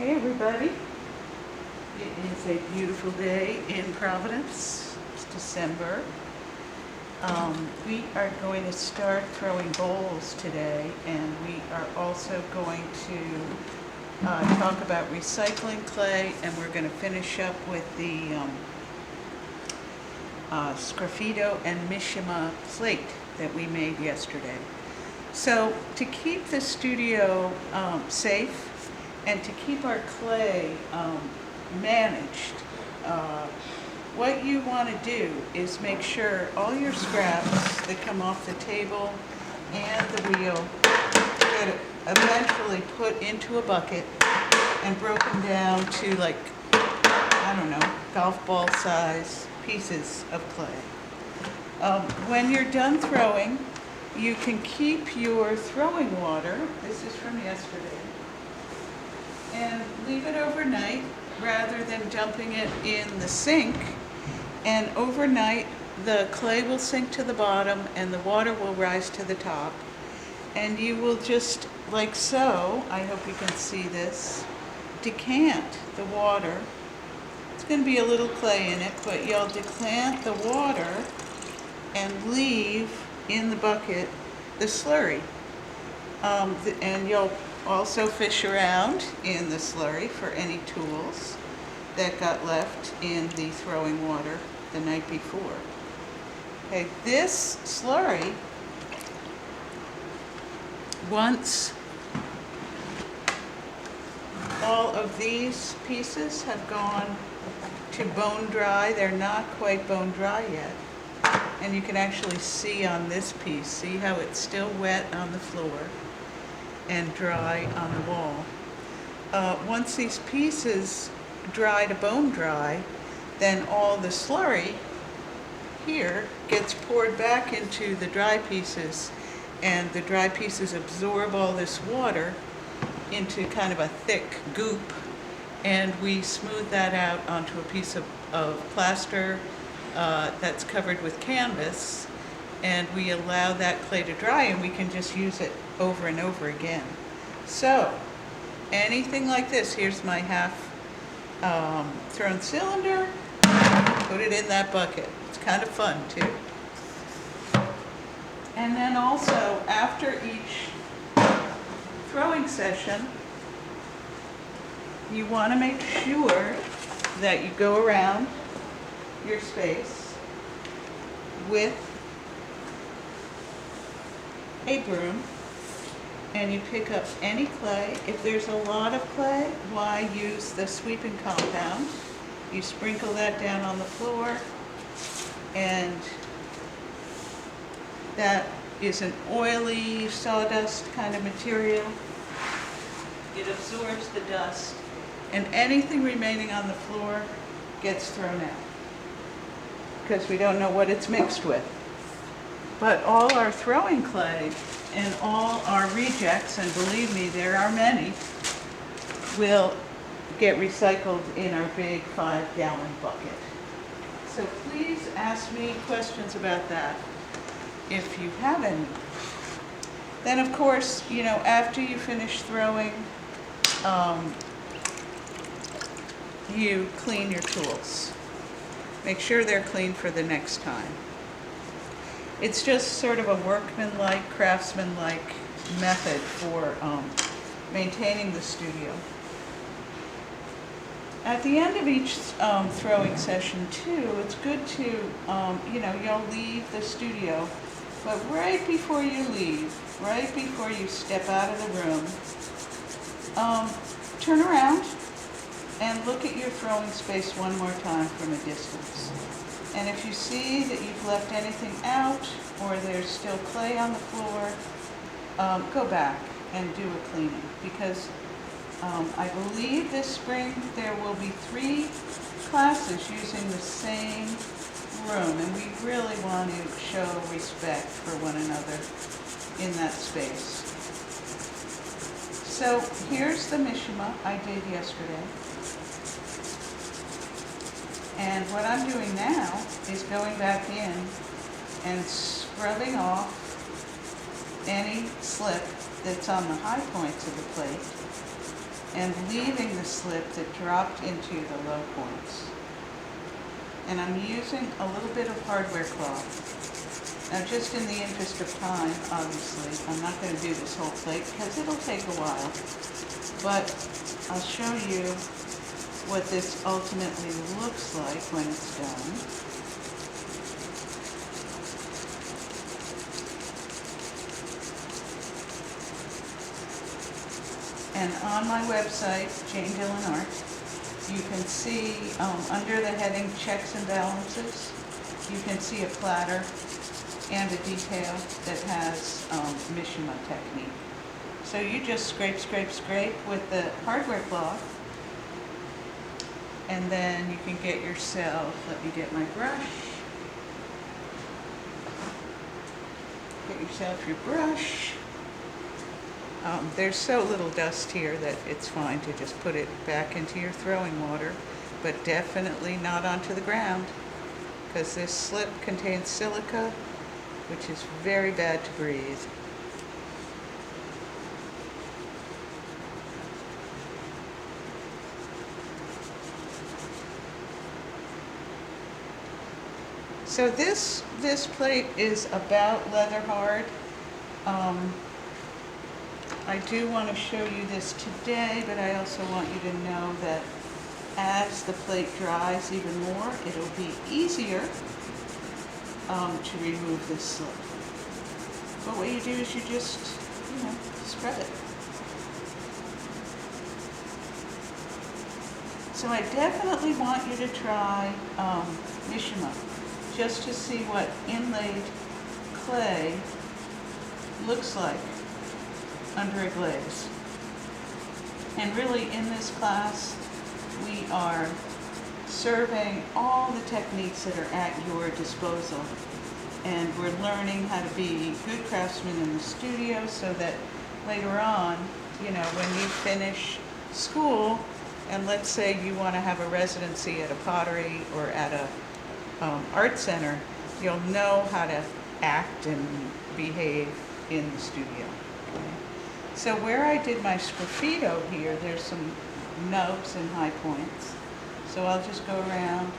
Hey everybody, it is a beautiful day in Providence. It's December. We are going to start throwing bowls today, and we are also going to talk about recycling clay, and we're going to finish up with the Sgraffito and Mishima plate that we made yesterday. So to keep the studio safe and to keep our clay managed, what you want to do is make sure all your scraps that come off the table and the wheel get eventually put into a bucket and broken down to, like, I don't know, golf ball size pieces of clay. When you're done throwing, you can keep your throwing water, this is from yesterday, and leave it overnight rather than dumping it in the sink. And overnight, the clay will sink to the bottom and the water will rise to the top. And you will just, like so, I hope you can see this, decant the water. It's going to be a little clay in it, but you'll decant the water and leave in the bucket the slurry. And you'll also fish around in the slurry for any tools that got left in the throwing water the night before. Okay, this slurry, once all of these pieces have gone to bone dry, they're not quite bone dry yet, and you can actually see on this piece, see how it's still wet on the floor and dry on the wall. Once these pieces dry to bone dry, then all the slurry here gets poured back into the dry pieces, and the dry pieces absorb all this water into kind of a thick goop, and we smooth that out onto a piece of plaster that's covered with canvas, and we allow that clay to dry, and we can just use it over and over again. So anything like this, here's my half thrown cylinder, put it in that bucket. It's kind of fun too. And then also, after each throwing session, you want to make sure that you go around your space with a broom and you pick up any clay. If there's a lot of clay, why use the sweeping compound? You sprinkle that down on the floor, and that is an oily sawdust kind of material. It absorbs the dust, and anything remaining on the floor gets thrown out because we don't know what it's mixed with. But all our throwing clay and all our rejects, and believe me, there are many, will get recycled in our big 5-gallon bucket. So please ask me questions about that if you have any. Then of course, after you finish throwing, you clean your tools. Make sure they're clean for the next time. It's just sort of a workmanlike, craftsmanlike method for maintaining the studio. At the end of each throwing session too, it's good to, you'll leave the studio, but right before you leave, right before you step out of the room, turn around and look at your throwing space one more time from a distance. And if you see that you've left anything out or there's still clay on the floor, go back and do a cleaning, because I believe this spring there will be 3 classes using the same room, and we really want to show respect for one another in that space. So here's the Mishima I did yesterday. And what I'm doing now is going back in and scrubbing off any slip that's on the high points of the plate and leaving the slip that dropped into the low points. And I'm using a little bit of hardware cloth. Now, just in the interest of time, obviously, I'm not going to do this whole plate because it'll take a while, but I'll show you what this ultimately looks like when it's done. And on my website, Jane Dillon Art, you can see under the heading Checks and Balances, you can see a platter and a detail that has Mishima technique. So you just scrape, scrape, scrape with the hardware cloth, and then you can get yourself, let me get my brush, get yourself your brush. There's so little dust here that it's fine to just put it back into your throwing water, but definitely not onto the ground, because this slip contains silica, which is very bad to breathe. So this plate is about leather hard. I do want to show you this today, but I also want you to know that as the plate dries even more, it'll be easier to remove this slip. But what you do is you just, scrub it. So I definitely want you to try Mishima, just to see what inlaid clay looks like under a glaze. And really, in this class, we are surveying all the techniques that are at your disposal. And we're learning how to be good craftsmen in the studio so that later on, when you finish school, and let's say you want to have a residency at a pottery or at a art center, you'll know how to act and behave in the studio. Okay? So where I did my sgraffito here, there's some nubs and high points. So I'll just go around.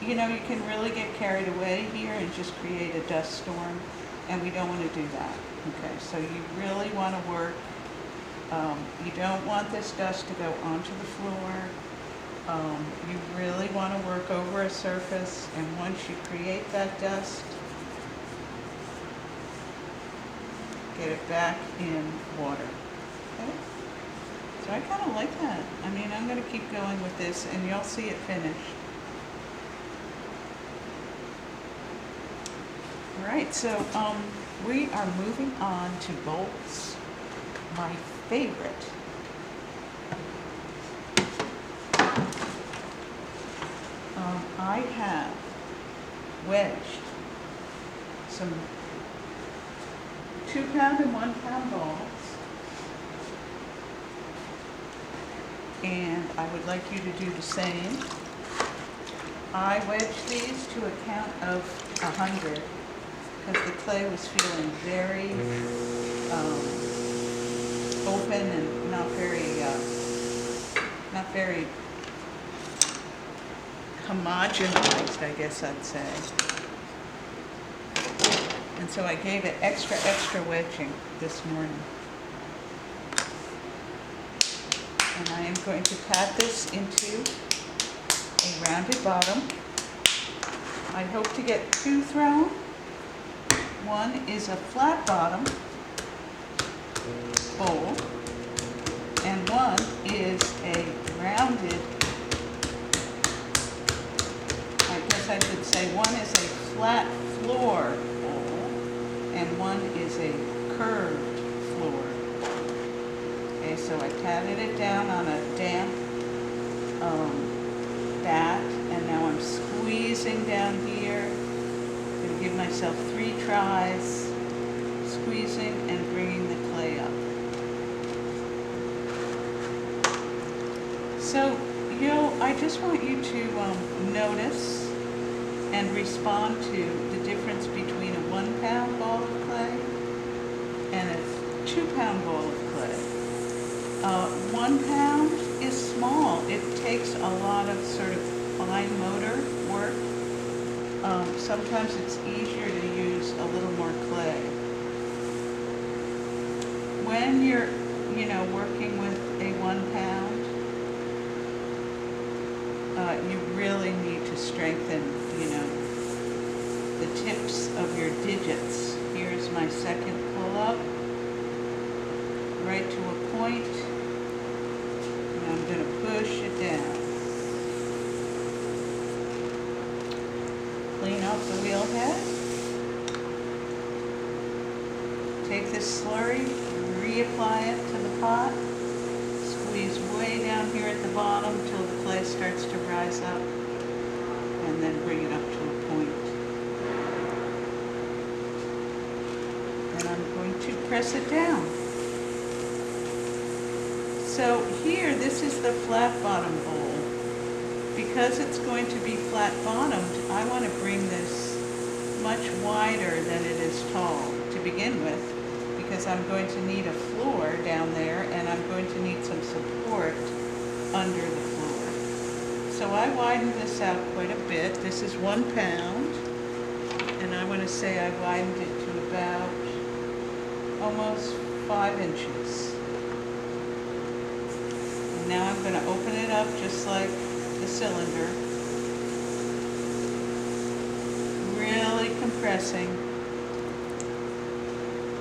You can really get carried away here and just create a dust storm, and we don't want to do that. Okay, so you really want to work. You don't want this dust to go onto the floor. You really want to work over a surface, and once you create that dust, get it back in water. Okay? So I kind of like that. I'm going to keep going with this, and you'll see it finished. All right, so we are moving on to bowls, my favorite. I have wedged some 2-pound and 1-pound balls, and I would like you to do the same. I wedged these to a count of 100 because the clay was feeling very open and not very homogenized, I guess I'd say. And so I gave it extra wedging this morning. And I am going to pat this into a rounded bottom. I hope to get 2 thrown. One is a flat bottom bowl, and one is a rounded, I guess I should say one is a flat floor bowl, and one is a curved floor. Okay, so I patted it down on a damp bat, and now I'm squeezing down here. I'm going to give myself 3 tries, squeezing and bringing the clay up. So, I just want you to notice and respond to the difference between a 1-pound ball of clay and a 2-pound ball of clay. 1 pound is small. It takes a lot of sort of fine motor work. Sometimes it's easier to use a little more clay. When you're, working with a 1 pound, you really need to strengthen, the tips of your digits. Here's my second pull-up, right to a point, and I'm going to push it down. Clean off the wheel head. Take this slurry, reapply it to the pot. Squeeze way down here at the bottom till the clay starts to rise up, and then bring it up to a point. And I'm going to press it down. So here, this is the flat bottom bowl. Because it's going to be flat bottomed, I want to bring this much wider than it is tall to begin with, because I'm going to need a floor down there, and I'm going to need some support under the floor. So I widened this out quite a bit. This is 1 pound, and I want to say I widened it to about almost 5 inches. And now I'm going to open it up just like the cylinder, really compressing,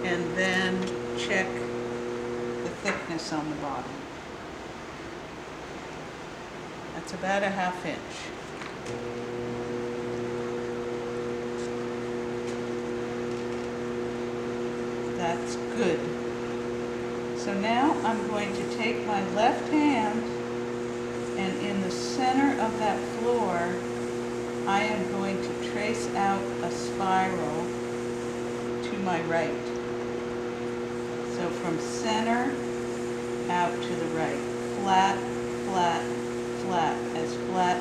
and then check the thickness on the bottom. That's about a 1/2 inch. That's good. So now I'm going to take my left hand, and in the center of that floor, I am going to trace out a spiral to my right. So from center out to the right, flat, flat, flat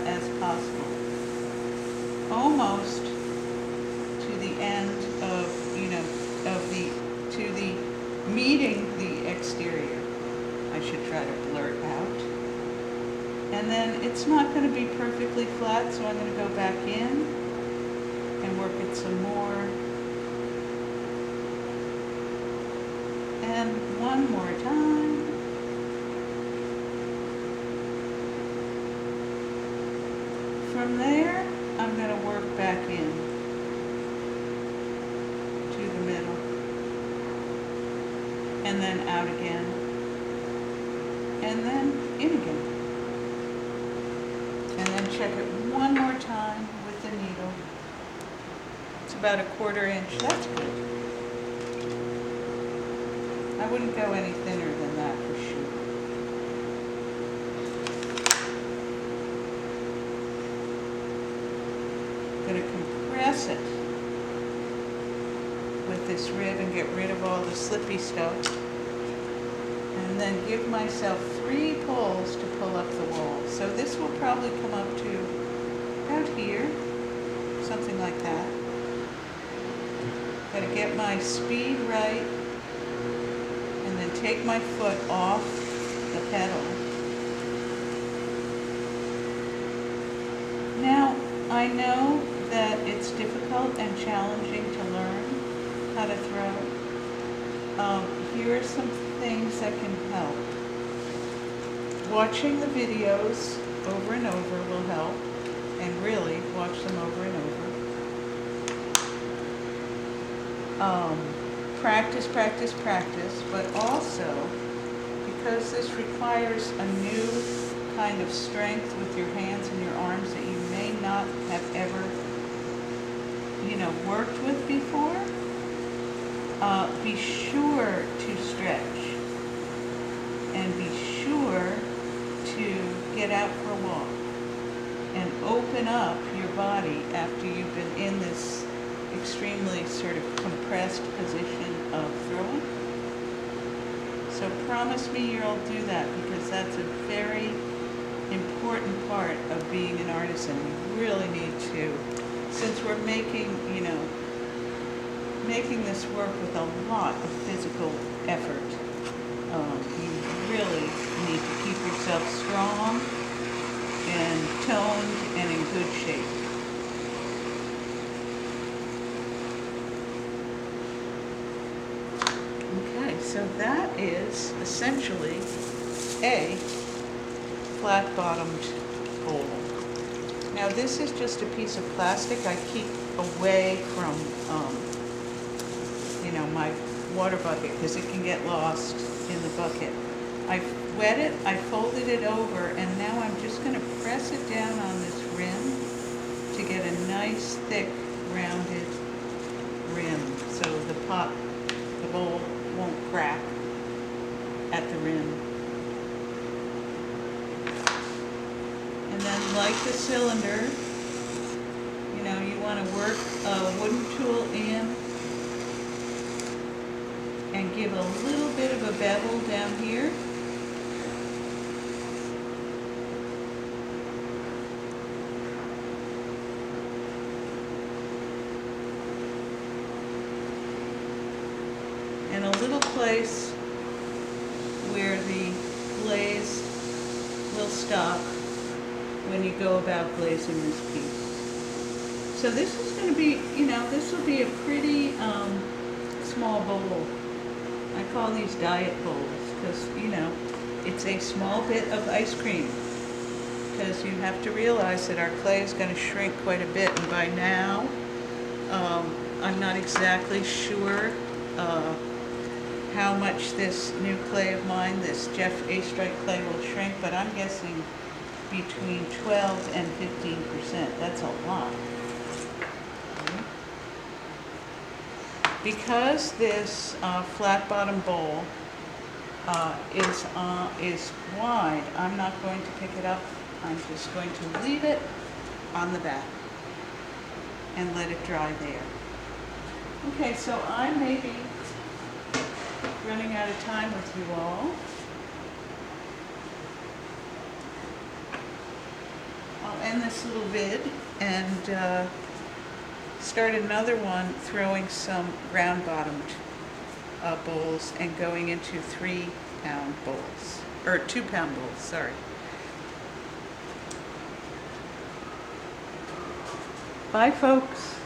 as possible. Almost to the end of, meeting the exterior. I should try to blurt out. And then it's not going to be perfectly flat, so I'm going to go back in and work it some more. And one more time. From there, I'm going to work back in to the middle. And then out again. And then in again. And then check it one more time with the needle. It's about a 1/4 inch. That's good. I wouldn't go any thinner than that for sure. I'm going to compress it with this rib and get rid of all the slippy stuff. And then give myself 3 pulls to pull up the wall. So this will probably come up to about here, something like that. Got to get my speed right, and then take my foot off the pedal. Now, I know that it's difficult and challenging to learn how to throw. Here are some things that can help. Watching the videos over and over will help, and really watch them over and over. Practice, practice, practice, but also because this requires a new kind of strength with your hands and your arms that you may not have ever, worked with before. Be sure to stretch, and be sure to get out for a walk and open up your body after you've been in this extremely sort of compressed position of throwing. So promise me you'll do that, because that's a very important part of being an artisan. You really need to, since we're making this work with a lot of physical effort, you really need to keep yourself strong and toned and in good shape. Okay, so that is essentially a flat-bottomed bowl. Now this is just a piece of plastic I keep away from, my water bucket because it can get lost in the bucket. I've wet it, I folded it over, and now I'm just going to press it down on this rim to get a nice thick rounded rim so the bowl won't crack at the rim. And then like the cylinder, you want to work a wooden tool in and give a little bit of a bevel down here. And a little place where the glaze will stop when you go about glazing this piece. So this is going to be, this will be a pretty small bowl. I call these diet bowls because, it's a small bit of ice cream. Because you have to realize that our clay is going to shrink quite a bit, and by now, I'm not exactly sure how much this new clay of mine, this Jeff A. Strike clay, will shrink, but I'm guessing between 12 and 15%. That's a lot. Because this flat bottom bowl is wide, I'm not going to pick it up. I'm just going to leave it on the back and let it dry there. Okay, so I may be running out of time with you all. I'll end this little vid and start another one throwing some round bottomed bowls and going into 3-pound bowls, or 2-pound bowls, sorry. Bye folks.